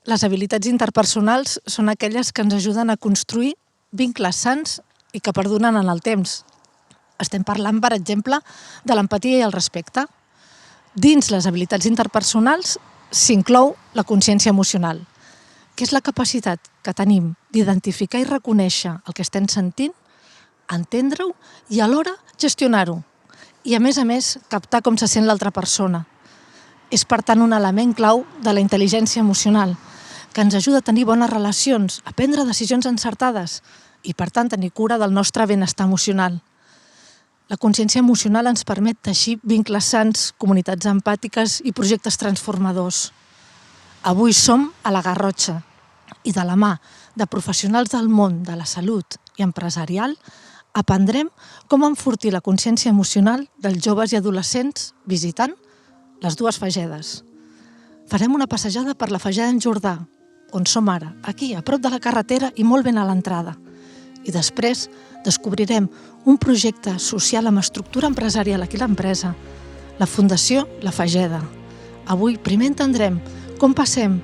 Les habilitats interpersonals són aquelles que ens ajuden a construir vincles sants i que perduren en el temps. Estem parlant, per exemple, de l'empatia i el respecte. Dins les habilitats interpersonals s'inclou la consciència emocional, que és la capacitat que tenim d'identificar i reconèixer el que estem sentint, entendre-ho i alhora gestionar-ho. I a més, captar com se sent l'altra persona. És, per tant, un element clau de la intel·ligència emocional, que ens ajuda a tenir bones relacions, a prendre decisions encertades i, per tant, tenir cura del nostre benestar emocional. La consciència emocional ens permet teixir vincles sants, comunitats empàtiques i projectes transformadors. Avui som a la Garrotxa i de la mà de professionals del món de la salut i empresarial aprendrem com enfortir la consciència emocional dels joves i adolescents visitant les dues fagedes. Farem una passejada per la Fageda en Jordà, on som ara, aquí, a prop de la carretera i molt ben a l'entrada. I després descobrirem un projecte social amb estructura empresarial aquí a l'empresa, la Fundació La Fageda. Avui primer entendrem com passem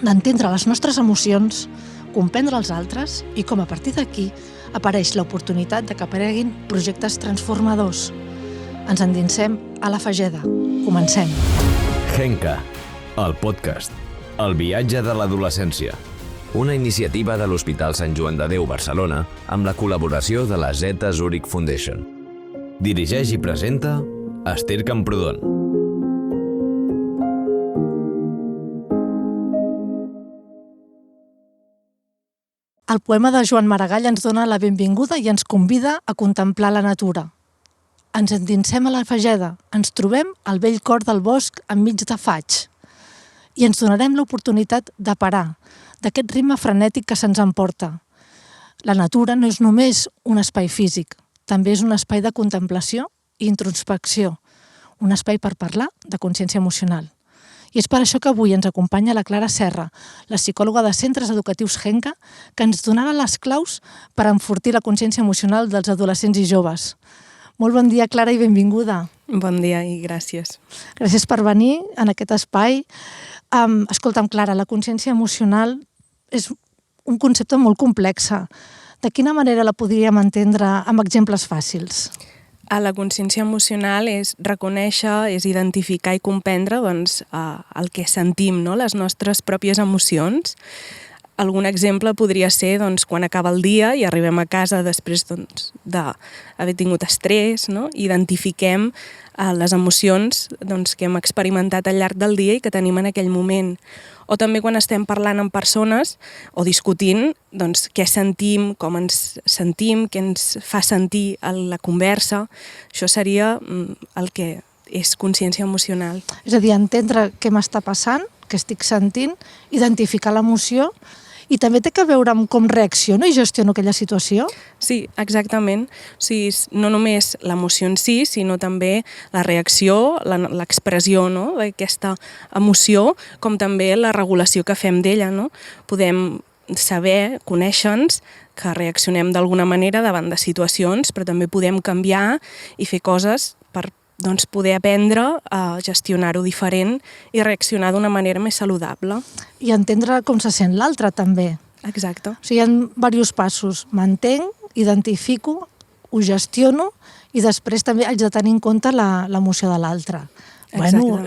d'entendre les nostres emocions, comprendre els altres i com a partir d'aquí apareix l'oportunitat de que apareguin projectes transformadors. Ens endinsem a La Fageda. Comencem. Genca, el podcast. El viatge de l'adolescència. Una iniciativa de l'Hospital Sant Joan de Déu Barcelona amb la col·laboració de la Zeta Zurich Foundation. Dirigeix i presenta Esther Camprodon. El poema de Joan Maragall ens dona la benvinguda i ens convida a contemplar la natura. Ens endinsem a la Fageda, ens trobem al vell cor del bosc enmig de faig i ens donarem l'oportunitat de parar d'aquest ritme frenètic que se'ns emporta. La natura no és només un espai físic, també és un espai de contemplació i introspecció, un espai per parlar de consciència emocional. I és per això que avui ens acompanya la Clara Serra, la psicòloga de centres educatius Genca, que ens donarà les claus per enfortir la consciència emocional dels adolescents i joves. Molt bon dia, Clara, i benvinguda. Bon dia i gràcies. Gràcies per venir en aquest espai. Escolta'm, Clara, la consciència emocional és un concepte molt complex. De quina manera la podríem entendre amb exemples fàcils? La consciència emocional és reconèixer, és identificar i comprendre el que sentim, no? Les nostres pròpies emocions. Algun exemple podria ser quan acaba el dia i arribem a casa després d'haver tingut estrès, no? Identifiquem les emocions que hem experimentat al llarg del dia i que tenim en aquell moment. O també quan estem parlant amb persones o discutint què sentim, com ens sentim, què ens fa sentir la conversa. Això seria el que és consciència emocional. És a dir, entendre què m'està passant, què estic sentint, identificar l'emoció i també té a veure amb com reacciono i gestiono aquella situació? Sí, exactament. O sigui, no només l'emoció en si, sinó també la reacció, l'expressió, no? D'aquesta emoció, com també la regulació que fem d'ella. No? Podem saber, conèixer-nos, que reaccionem d'alguna manera davant de situacions, però també podem canviar i fer coses per poder aprendre a gestionar-ho diferent i reaccionar d'una manera més saludable. I entendre com se sent l'altre, també. Exacte. O sigui, hi ha diversos passos. M'entenc, identifico, ho gestiono i després també haig de tenir en compte l'emoció de l'altre. Bueno,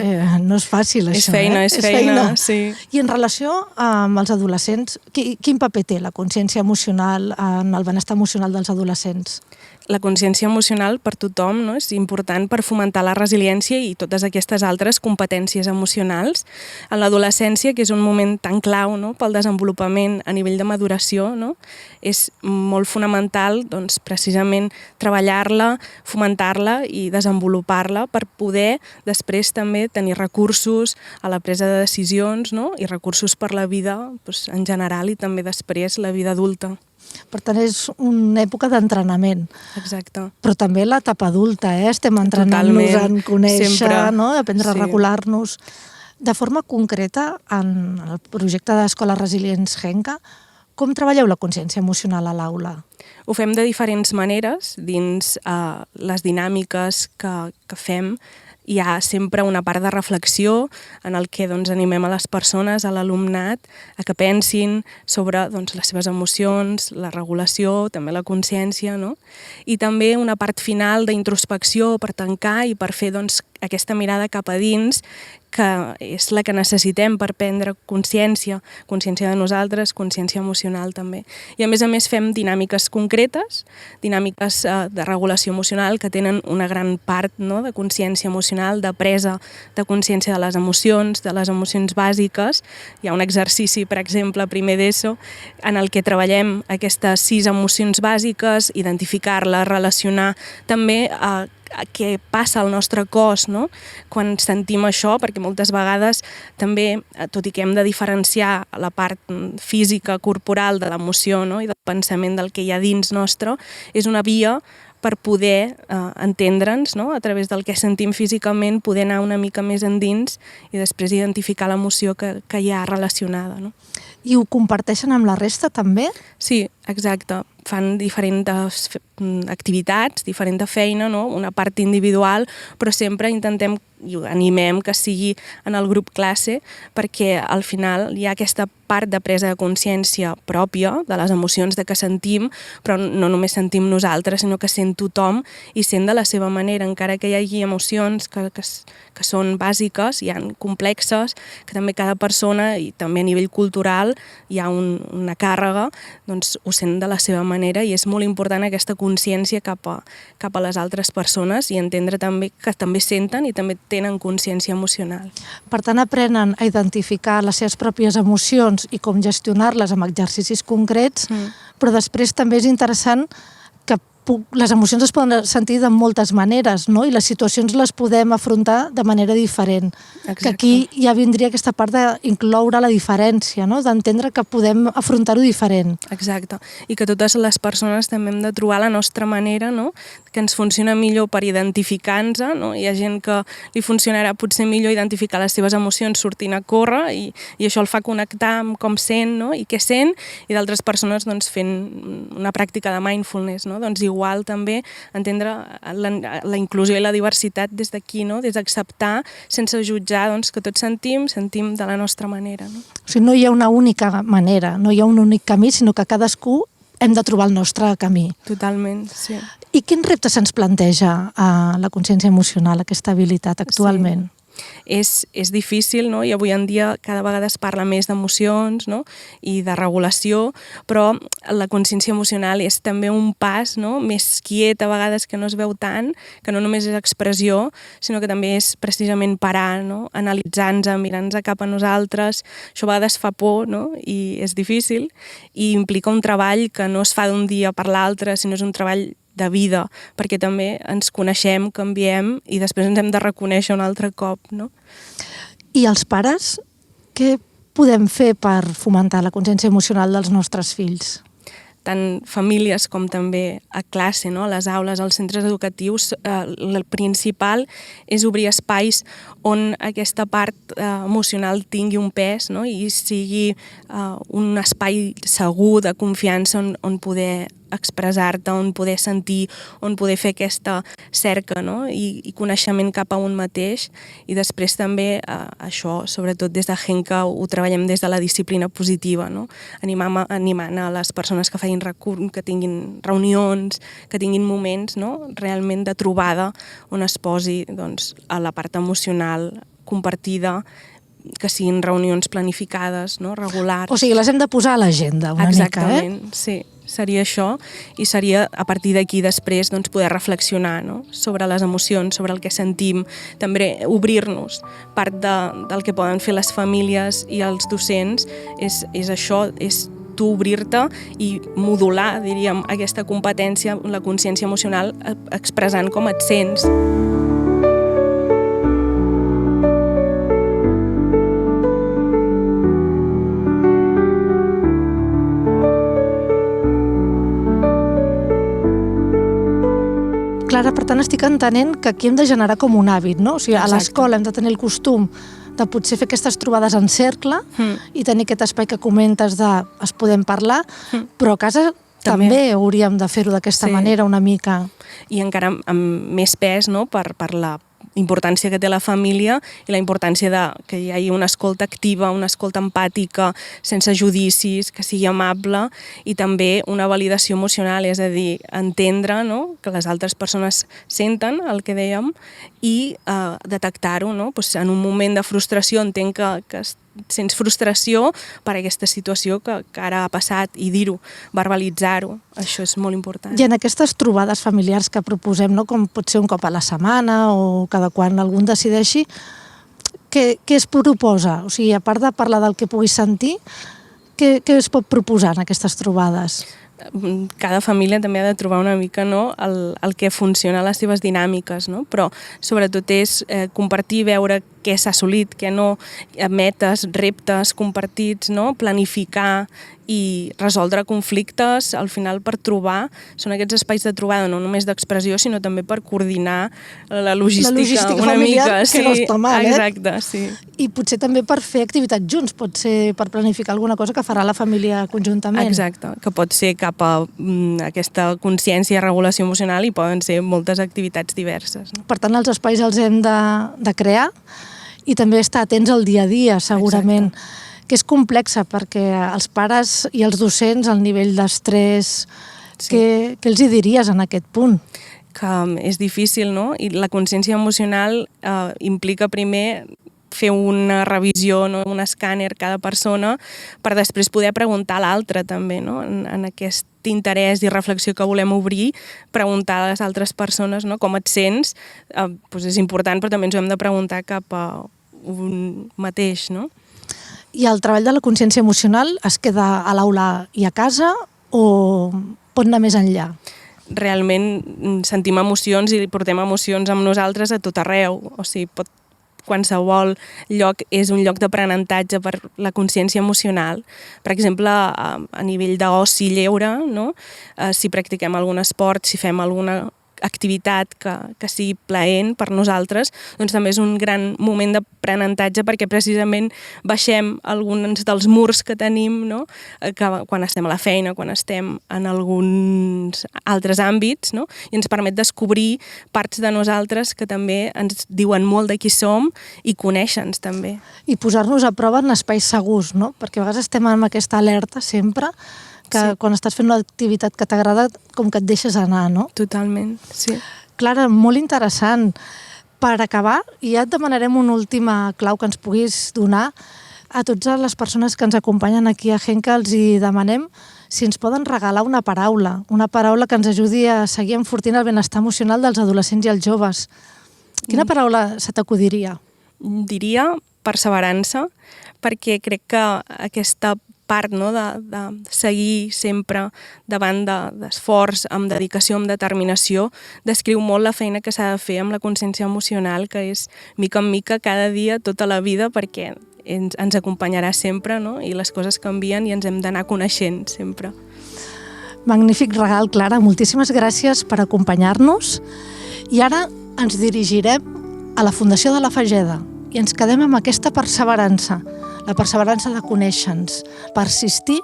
no és fàcil, això. És feina, sí. I en relació amb els adolescents, quin paper té la consciència emocional en el benestar emocional dels adolescents? La consciència emocional per tothom, no? És important per fomentar la resiliència i totes aquestes altres competències emocionals. En l'adolescència, que és un moment tan clau, no? Pel desenvolupament a nivell de maduració, no? És molt fonamental precisament treballar-la, fomentar-la i desenvolupar-la per poder després també tenir recursos a la presa de decisions, no? I recursos per la vida en general i també després la vida adulta. Per tant, és una època d'entrenament. Exacte. Però també l'etapa adulta, estem entrenant-nos en conèixer, no? Aprendre a regular-nos. De forma concreta, en el projecte d'Escoles Resilients Genca, com treballeu la consciència emocional a l'aula? Ho fem de diferents maneres dins les dinàmiques que fem hi ha sempre una part de reflexió en el que doncs, animem a les persones, a l'alumnat, a que pensin sobre doncs, les seves emocions, la regulació, també la consciència, no? I també una part final d'introspecció per tancar i per fer doncs, aquesta mirada cap a dins, que és la que necessitem per prendre consciència de nosaltres, consciència emocional també. I a més fem dinàmiques concretes, dinàmiques de regulació emocional que tenen una gran part, no?, de consciència emocional, de presa de consciència de les emocions bàsiques. Hi ha un exercici, per exemple, a primer d'ESO, en el que treballem aquestes 6 emocions bàsiques, identificar-les, relacionar també què passa al nostre cos, no?, quan sentim això, perquè moltes vegades també, tot i que hem de diferenciar la part física, corporal de l'emoció, no?, i del pensament del que hi ha dins nostre, és una via per poder entendre'ns, no?, a través del que sentim físicament, poder anar una mica més endins i després identificar l'emoció que hi ha relacionada, no? I ho comparteixen amb la resta també? Sí, exacte. Fan diferents activitats, diferent feina, no? Una part individual, però sempre intentem i animem que sigui en el grup classe, perquè al final hi ha aquesta part de presa de consciència pròpia de les emocions de que sentim, però no només sentim nosaltres, sinó que sent tothom i sent de la seva manera, encara que hi hagi emocions que són bàsiques, hi ha complexes, que també cada persona, i també a nivell cultural, hi ha una càrrega, doncs ho sent de la seva manera, i és molt important aquesta consciència cap a les altres persones i entendre també que també senten i també tenen consciència emocional. Per tant, aprenen a identificar les seves pròpies emocions i com gestionar-les amb exercicis concrets, però després també és interessant que les emocions es poden sentir de moltes maneres, no? I les situacions les podem afrontar de manera diferent. Exacte. Que aquí ja vindria aquesta part d'incloure la diferència, no? D'entendre que podem afrontar-ho diferent. Exacte. I que totes les persones també hem de trobar la nostra manera, no?, que ens funciona millor per identificar-nos, no? Hi ha gent que li funcionarà potser millor identificar les seves emocions sortint a córrer i això el fa connectar amb com sent, no?, i què sent, i d'altres persones doncs, fent una pràctica de mindfulness, no? Doncs igual també entendre la inclusió i la diversitat des d'aquí, no?, des d'acceptar sense jutjar doncs, que tots sentim de la nostra manera. No? O sigui, no hi ha una única manera, no hi ha un únic camí, sinó que cadascú hem de trobar el nostre camí. Totalment, sí. I quins reptes se'ns planteja a la consciència emocional, aquesta habilitat actualment? Sí. És difícil, no? I avui en dia cada vegada es parla més d'emocions, no?, i de regulació, però la consciència emocional és també un pas, no?, més quiet a vegades, que no es veu tant, que no només és expressió, sinó que també és precisament parar, no?, analitzar-nos, mirar-nos cap a nosaltres. Això a vegades fa por, no?, i és difícil, i implica un treball que no es fa d'un dia per l'altre, sinó és un treball de vida, perquè també ens coneixem, canviem i després ens hem de reconèixer un altre cop, no? I els pares, què podem fer per fomentar la consciència emocional dels nostres fills? Tant famílies com també a classe, no? A les aules, als centres educatius, el principal és obrir espais on aquesta part emocional tingui un pes, no? I sigui un espai segur, de confiança, on poder expressar-te, on poder sentir, on poder fer aquesta cerca, no? I coneixement cap a un mateix. I després també això, sobretot des de Henka, ho treballem des de la disciplina positiva, no? Animant a les persones que que tinguin reunions, que tinguin moments, no?, realment de trobada on es posi doncs, a la part emocional compartida, que siguin reunions planificades, no?, regulars. O sigui, les hem de posar a l'agenda una mica, Exactament, sí. Seria això, i seria a partir d'aquí després doncs, poder reflexionar, no?, sobre les emocions, sobre el que sentim, també obrir-nos. Part del que poden fer les famílies i els docents és això, és tu obrir-te i modular, diríem, aquesta competència, la consciència emocional, expressant com et sents. Clara, per tant, estic entenent que aquí hem de generar com un hàbit, no? O sigui, a l'escola hem de tenir el costum de potser fer aquestes trobades en cercle i tenir aquest espai que comentes de es podem parlar, però a casa també hauríem de fer-ho d'aquesta manera una mica. I encara amb més pes, no?, per la importància que té la família i la importància que hi hagi una escolta activa, una escolta empàtica, sense judicis, que sigui amable, i també una validació emocional, és a dir, entendre, no?, que les altres persones senten el que dèiem i detectar-ho, no? Pues en un moment de frustració entenc que sents frustració per aquesta situació que ara ha passat i dir-ho, verbalitzar-ho, això és molt important. I en aquestes trobades familiars que proposem, no? Com pot ser un cop a la setmana o cada quan algú decideixi, què es proposa? O sigui, a part de parlar del que puguis sentir, què es pot proposar en aquestes trobades? Cada família també ha de trobar una mica, no?, el que funciona a les seves dinàmiques, no? Però sobretot és compartir, veure què s'ha assolit, què no, metes, reptes compartits, no?, planificar i resoldre conflictes, al final per trobar, són aquests espais de trobada no només d'expressió, sinó també per coordinar la logística una mica. Que no està mal, exacte, sí. I potser també per fer activitats junts, pot ser per planificar alguna cosa que farà la família conjuntament. Exacte, que pot ser cap a aquesta consciència i regulació emocional i poden ser moltes activitats diverses. No? Per tant, els espais els hem de crear i també estar atents al dia a dia, segurament. Exacte. Que és complexa perquè els pares i els docents, el nivell d'estrès, sí. Què els hi diries en aquest punt? Que és difícil, no? I la consciència emocional implica primer fer una revisió, no? Un escàner cada persona per després poder preguntar a l'altre també, no? En aquest interès i reflexió que volem obrir, preguntar a les altres persones, no? Com et sents, doncs és important, però també ens ho hem de preguntar cap a un mateix, no? I el treball de la consciència emocional es queda a l'aula i a casa o pot anar més enllà? Realment sentim emocions i portem emocions amb nosaltres a tot arreu. O sigui, qualsevol lloc és un lloc d'aprenentatge per la consciència emocional. Per exemple, a nivell d'oci lleure, no? Si practiquem algun esport, si fem alguna activitat que sigui plaent per nosaltres, doncs també és un gran moment d'aprenentatge perquè precisament baixem alguns dels murs que tenim, no? Que quan estem a la feina, quan estem en alguns altres àmbits, no? I ens permet descobrir parts de nosaltres que també ens diuen molt de qui som i conèixer-nos també. I posar-nos a prova en espais segurs, no? Perquè a vegades estem amb aquesta alerta sempre que sí. Quan estàs fent una activitat que t'agrada, com que et deixes anar, no? Totalment, sí. Clara, molt interessant. Per acabar, ja et demanarem una última clau que ens puguis donar a totes les persones que ens acompanyen aquí a Henka. Els hi demanem si ens poden regalar una paraula que ens ajudi a seguir enfortint el benestar emocional dels adolescents i els joves. Quina paraula se t'acudiria? Diria perseverança, perquè crec que aquesta part, no, de seguir sempre davant d'esforç, amb dedicació, amb determinació, descriu molt la feina que s'ha de fer amb la consciència emocional, que és mica en mica cada dia, tota la vida, perquè ens acompanyarà sempre, no? I les coses canvien i ens hem d'anar coneixent sempre. Magnífic regal, Clara. Moltíssimes gràcies per acompanyar-nos. I ara ens dirigirem a la Fundació de la Fageda i ens quedem amb aquesta perseverança, la perseverança de conèixer-nos, persistir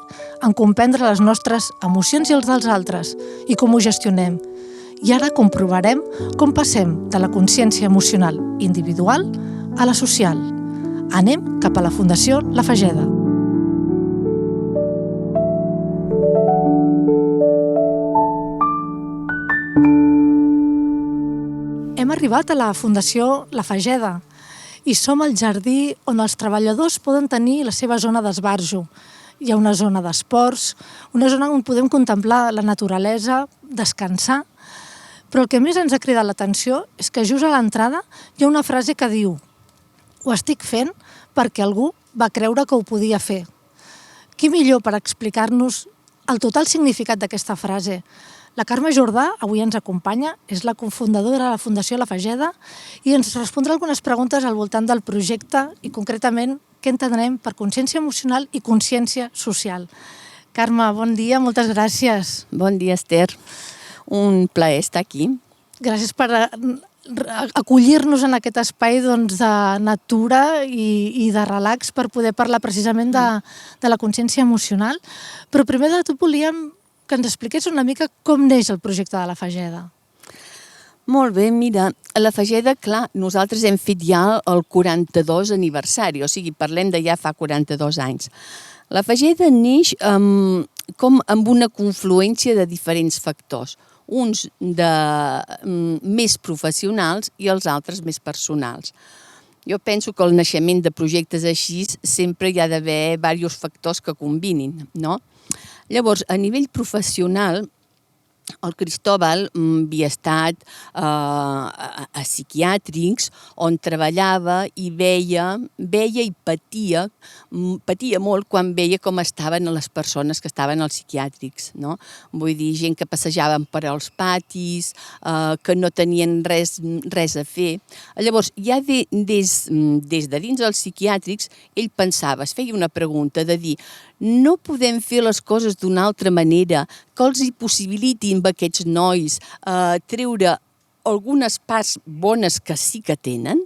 en comprendre les nostres emocions i els dels altres i com ho gestionem. I ara comprovarem com passem de la consciència emocional individual a la social. Anem cap a la Fundació La Fageda. Hem arribat a la Fundació La Fageda i som al jardí on els treballadors poden tenir la seva zona d'esbarjo. Hi ha una zona d'esports, una zona on podem contemplar la naturalesa, descansar, però el que més ens ha cridat l'atenció és que just a l'entrada hi ha una frase que diu: ho estic fent perquè algú va creure que ho podia fer. Qui millor per explicar-nos el total significat d'aquesta frase? La Carme Jordà avui ens acompanya, és la cofundadora de la Fundació La Fageda i ens respondrà algunes preguntes al voltant del projecte i concretament què entenem per consciència emocional i consciència social. Carme, bon dia, moltes gràcies. Bon dia, Esther. Un plaer estar aquí. Gràcies per acollir-nos en aquest espai de natura i de relax per poder parlar precisament de la consciència emocional. Però primer de tot volíem que ens expliqués una mica com neix el projecte de La Fageda. Molt bé, mira, a la Fageda, clar, nosaltres hem fet ja el 42 aniversari, o sigui, parlem de ja fa 42 anys. La Fageda neix com amb una confluència de diferents factors, uns més professionals i els altres més personals. Jo penso que el naixement de projectes així sempre hi ha d'haver diversos factors que combinin, no? Llavors, a nivell professional, el Cristóbal havia estat a psiquiàtrics on treballava i veia i patia molt quan veia com estaven les persones que estaven als psiquiàtrics, no? Vull dir, gent que passejaven per als patis, que no tenien res a fer. Llavors, ja des de dins dels psiquiàtrics, ell pensava, es feia una pregunta de dir, no podem fer les coses d'una altra manera, que els hi possibilitin a aquests nois treure algunes parts bones que sí que tenen,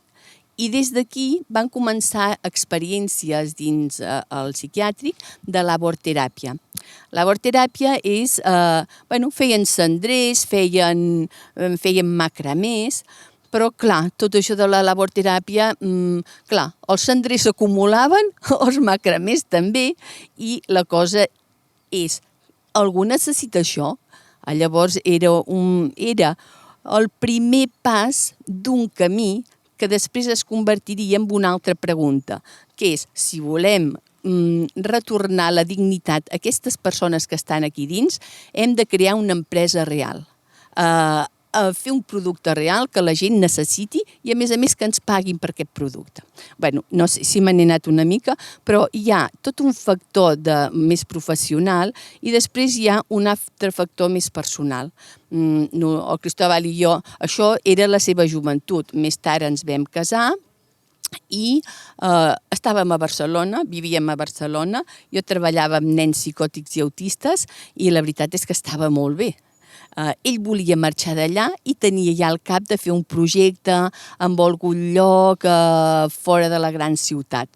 i des d'aquí van començar experiències dins el psiquiàtric de laborteràpia. Laborteràpia és, feien cendrers, feien macramés, però, clar, tot això de la laborteràpia, clar, els cendrers s'acumulaven, els macramés també, i la cosa és, algú necessita això? Llavors era el primer pas d'un camí que després es convertiria en una altra pregunta, que és, si volem retornar la dignitat a aquestes persones que estan aquí dins, hem de crear una empresa real. A fer un producte real que la gent necessiti i, a més que ens paguin per aquest producte. Bé, no sé si m'he anat una mica, però hi ha tot un factor més professional i després hi ha un altre factor més personal. El Cristóbal i jo, això era la seva joventut. Més tard ens vam casar i estàvem a Barcelona, vivíem a Barcelona, jo treballava amb nens psicòtics i autistes i la veritat és que estava molt bé. Ell volia marxar d'allà i tenia ja al cap de fer un projecte en algun lloc fora de la gran ciutat,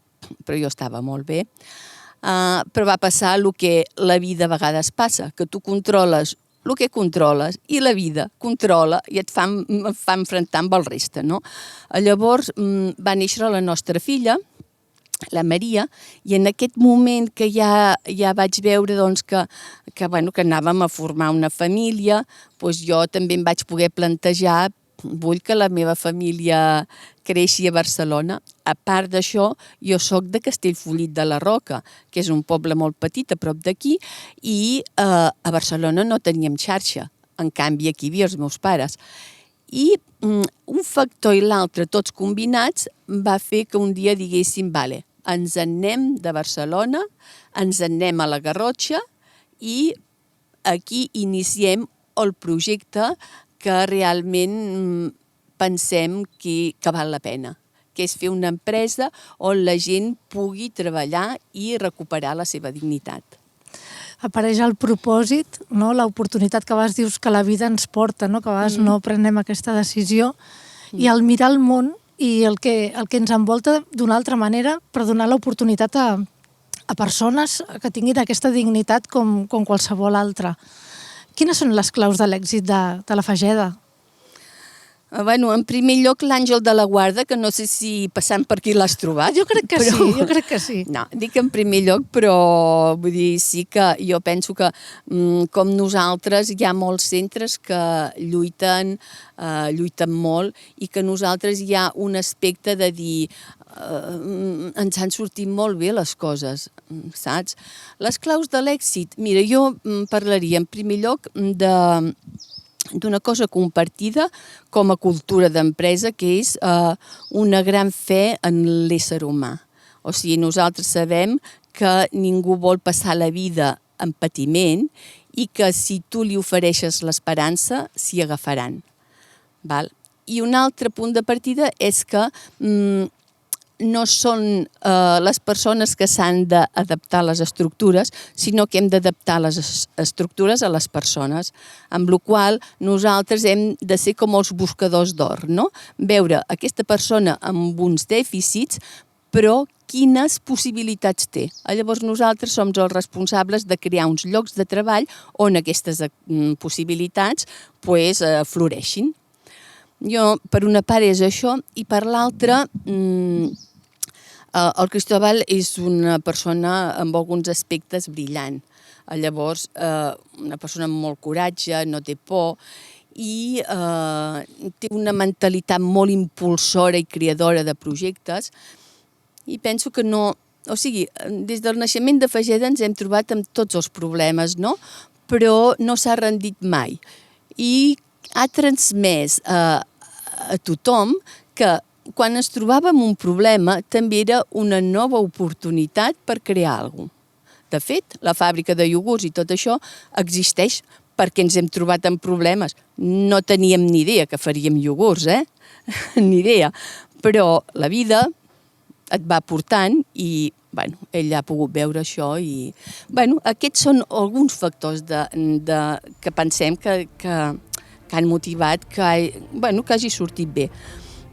però jo estava molt bé. Però va passar el que la vida a vegades passa, que tu controles el que controles i la vida controla i et fa enfrontar amb el reste, no? Llavors va néixer la nostra filla, la Maria, i en aquest moment que ja vaig veure que anàvem a formar una família, doncs jo també em vaig poder plantejar, vull que la meva família creixi a Barcelona. A part d'això, jo soc de Castellfollit de la Roca, que és un poble molt petit a prop d'aquí, i a Barcelona no teníem xarxa. En canvi, aquí hi havia els meus pares. I un factor i l'altre, tots combinats, va fer que un dia diguéssim, vale, ens en anem de Barcelona, ens en anem a la Garrotxa i aquí iniciem el projecte que realment pensem que val la pena, que és fer una empresa on la gent pugui treballar i recuperar la seva dignitat. Apareix el propòsit, no? L'oportunitat que a vegades dius que la vida ens porta, no? Que a vegades no prenem aquesta decisió, i al mirar el món i el que ens envolta d'una altra manera per donar l'oportunitat a persones que tinguin aquesta dignitat com qualsevol altra. Quines són les claus de l'èxit de la Fageda? En primer lloc, l'Àngel de la Guarda, que no sé si passant per aquí l'has trobat. Jo crec que sí. No, dic en primer lloc, però vull dir, sí que jo penso que com nosaltres hi ha molts centres que lluiten molt i que nosaltres hi ha un aspecte de dir ens han sortit molt bé les coses, saps? Les claus de l'èxit, mira, jo parlaria en primer lloc d'una cosa compartida com a cultura d'empresa, que és una gran fe en l'ésser humà. O sigui, nosaltres sabem que ningú vol passar la vida en patiment i que si tu li ofereixes l'esperança, s'hi agafaran. I un altre punt de partida és que no són les persones que s'han d'adaptar a les estructures, sinó que hem d'adaptar les estructures a les persones, amb la qual nosaltres hem de ser com els buscadors d'or, no? Veure aquesta persona amb uns dèficits, però quines possibilitats té. Llavors nosaltres som els responsables de crear uns llocs de treball on aquestes possibilitats floreixin. Jo, per una part és això, i per l'altra, el Cristóbal és una persona amb alguns aspectes brillant. Llavors, una persona amb molt coratge, no té por, i té una mentalitat molt impulsora i creadora de projectes, i penso que no... O sigui, des del naixement de Fageda ens hem trobat amb tots els problemes, no? Però no s'ha rendit mai. I ha transmès a tothom que quan ens trobàvem un problema també era una nova oportunitat per crear alguna cosa. De fet, la fàbrica de iogurts i tot això existeix perquè ens hem trobat amb problemes. No teníem ni idea que faríem iogurts, ni idea. Però la vida et va portant i ell ha pogut veure això i aquests són alguns factors que pensem que han motivat que hagi sortit bé.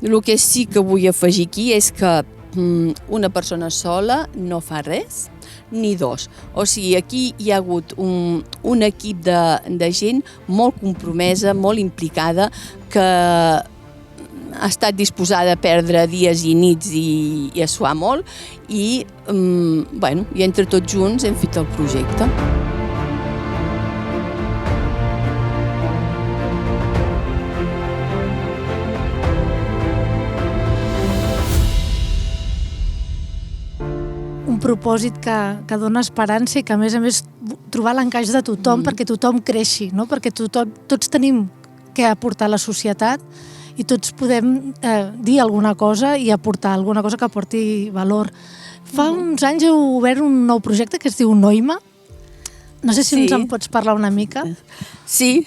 El que sí que vull afegir aquí és que una persona sola no fa res, ni dos. O sigui, aquí hi ha hagut un equip de gent molt compromesa, molt implicada, que ha estat disposada a perdre dies i nits i a suar molt, i entre tots junts hem fet el projecte. Un propòsit que dona esperança i que, a més, trobar l'encaix de tothom perquè tothom creixi, no? Perquè tots tenim què aportar a la societat i tots podem dir alguna cosa i aportar alguna cosa que aporti valor. Fa uns anys heu obert un nou projecte que es diu Noima. No sé si ens en pots parlar una mica. Sí.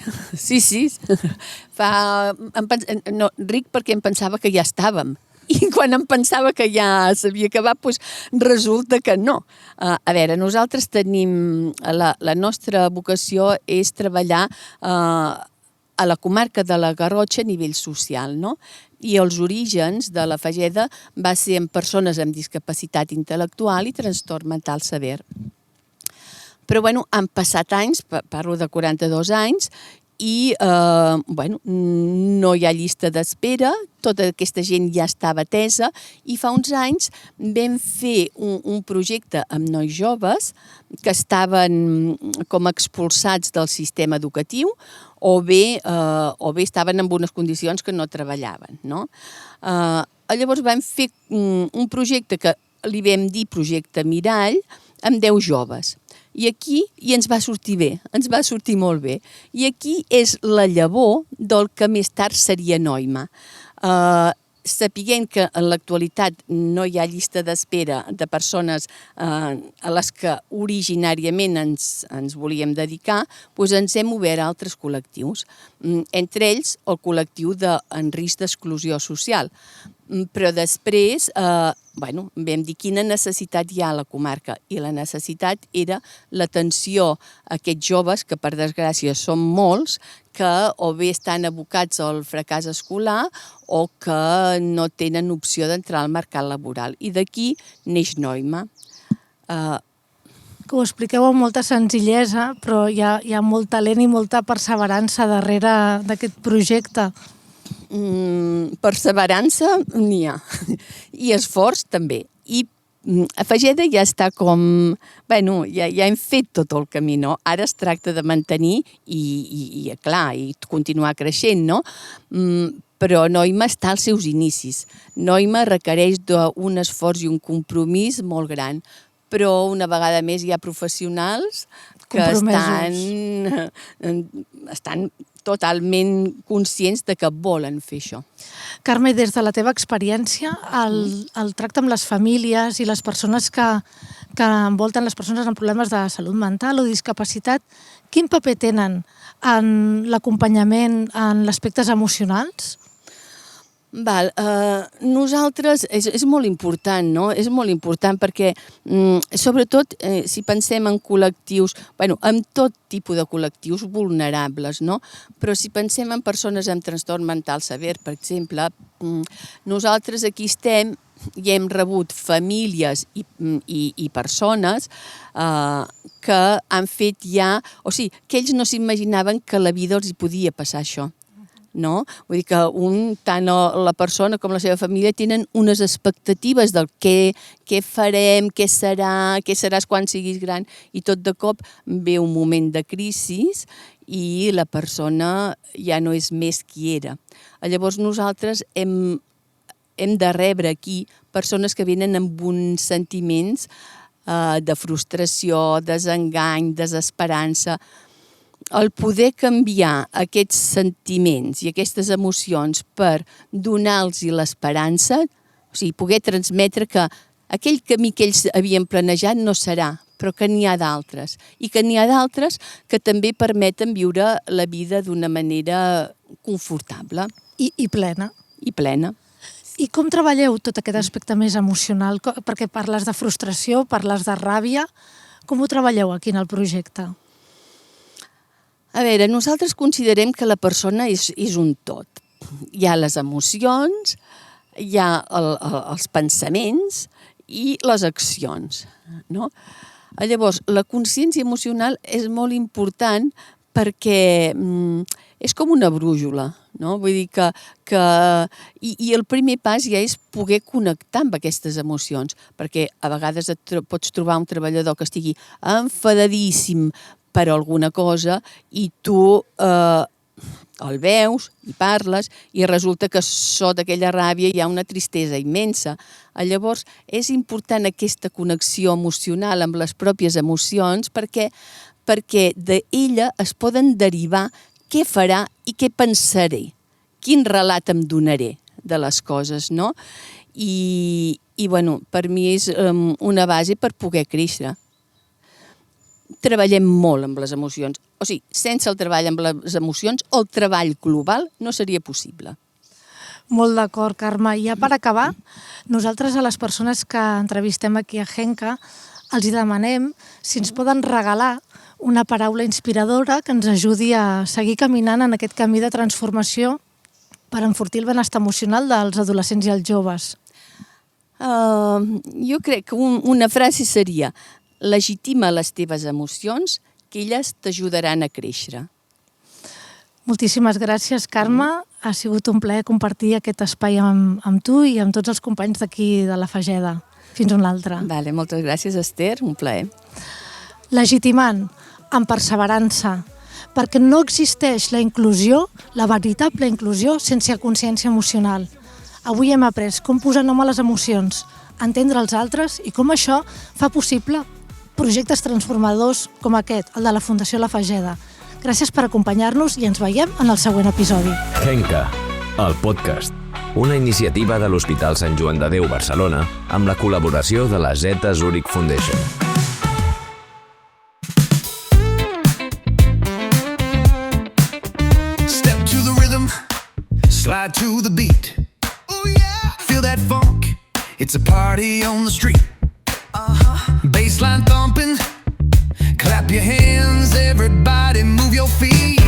Ric perquè em pensava que ja estàvem. I quan em pensava que ja s'havia acabat, resulta que no. A veure, nosaltres tenim... La nostra vocació és treballar a la comarca de la Garrotxa a nivell social, no? I els orígens de la Fageda va ser en persones amb discapacitat intel·lectual i trastorn mental sever. Però, han passat anys, parlo de 42 anys, i no hi ha llista d'espera, tota aquesta gent ja estava atesa, i fa uns anys vam fer un projecte amb nois joves que estaven com expulsats del sistema educatiu o bé estaven en unes condicions que no treballaven, no? Llavors vam fer un projecte que li vam dir Projecte Mirall amb 10 joves. I aquí ens va sortir bé, ens va sortir molt bé. I aquí és la llavor del que més tard seria Noima. Sapiguem que en l'actualitat no hi ha llista d'espera de persones a les que originàriament ens volíem dedicar, ens hem obert a altres col·lectius. Entre ells, el col·lectiu en risc d'exclusió social. Però després vam dir quina necessitat hi ha a la comarca, i la necessitat era l'atenció a aquests joves, que per desgràcia són molts, que o bé estan abocats al fracàs escolar o que no tenen opció d'entrar al mercat laboral. I d'aquí neix Noima. Que ho expliqueu amb molta senzillesa, però hi ha molt talent i molta perseverança darrere d'aquest projecte. Perseverança n'hi ha, i esforç també. I a Fageda ja està com... ja hem fet tot el camí, no? Ara es tracta de mantenir i continuar creixent, no? Però Noima està als seus inicis. Noima requereix un esforç i un compromís molt gran, però una vegada més hi ha professionals que estan totalment conscients de que volen fer això. Carme, des de la teva experiència, el tracte amb les famílies i les persones que envolten les persones amb problemes de salut mental o discapacitat, quin paper tenen en l'acompanyament en els aspectes emocionals? Nosaltres, és molt important, no? És molt important perquè, sobretot, si pensem en col·lectius, en tot tipus de col·lectius vulnerables, no? Però si pensem en persones amb trastorn mental sever, per exemple, nosaltres aquí estem i hem rebut famílies i persones que han fet ja... O sigui, que ells no s'imaginaven que a la vida els hi podia passar això. no? Vull dir que tant la persona com la seva família tenen unes expectatives del què farem, què seràs quan siguis gran, i tot de cop ve un moment de crisi i la persona ja no és més qui era. Llavors nosaltres hem de rebre aquí persones que venen amb uns sentiments de frustració, desengany, desesperança. El poder canviar aquests sentiments i aquestes emocions per donar-los l'esperança, o sigui, poder transmetre que aquell camí que ells havien planejat no serà, però que n'hi ha d'altres. I que n'hi ha d'altres que també permeten viure la vida d'una manera confortable. I plena. I plena. I com treballeu tot aquest aspecte més emocional? Perquè parles de frustració, parles de ràbia. Com ho treballeu aquí en el projecte? A veure, nosaltres considerem que la persona és un tot. Hi ha les emocions, hi ha els pensaments i les accions, no? Llavors, la consciència emocional és molt important perquè és com una brújula, no? Vull dir que i el primer pas ja és poder connectar amb aquestes emocions, perquè a vegades pots trobar un treballador que estigui enfadadíssim per alguna cosa i tu el veus i parles i resulta que sota aquella ràbia hi ha una tristesa immensa. Llavors, és important aquesta connexió emocional amb les pròpies emocions perquè d'ella es poden derivar què farà i què pensaré, quin relat em donaré de les coses, no? I bueno, per mi és una base per poder créixer. Treballem molt amb les emocions. O sigui, sense el treball amb les emocions, el treball global no seria possible. Molt d'acord, Carme. I ja per acabar, nosaltres a les persones que entrevistem aquí a Henka els hi demanem si ens poden regalar una paraula inspiradora que ens ajudi a seguir caminant en aquest camí de transformació per enfortir el benestar emocional dels adolescents i els joves. Jo crec que una frase seria: legitima les teves emocions, que elles t'ajudaran a créixer. Moltíssimes gràcies, Carme. Ha sigut un plaer compartir aquest espai amb tu i amb tots els companys d'aquí de la Fageda. Fins un altre. Vale, moltes gràcies, Esther. Un plaer. Legitimant, amb perseverança, perquè no existeix la inclusió, la veritable inclusió, sense consciència emocional. Avui hem après com posar nom a les emocions, entendre els altres i com això fa possible projectes transformadors com aquest, el de la Fundació La Fageda. Gràcies per acompanyar-nos i ens veiem en el següent episodi. Henka, el podcast. Una iniciativa de l'Hospital Sant Joan de Déu Barcelona amb la col·laboració de la Zeta Zurich Foundation. Step to the rhythm, slide to the beat. Oh yeah, feel that funk. It's a party on the street. Bassline thumping, clap your hands, everybody move your feet.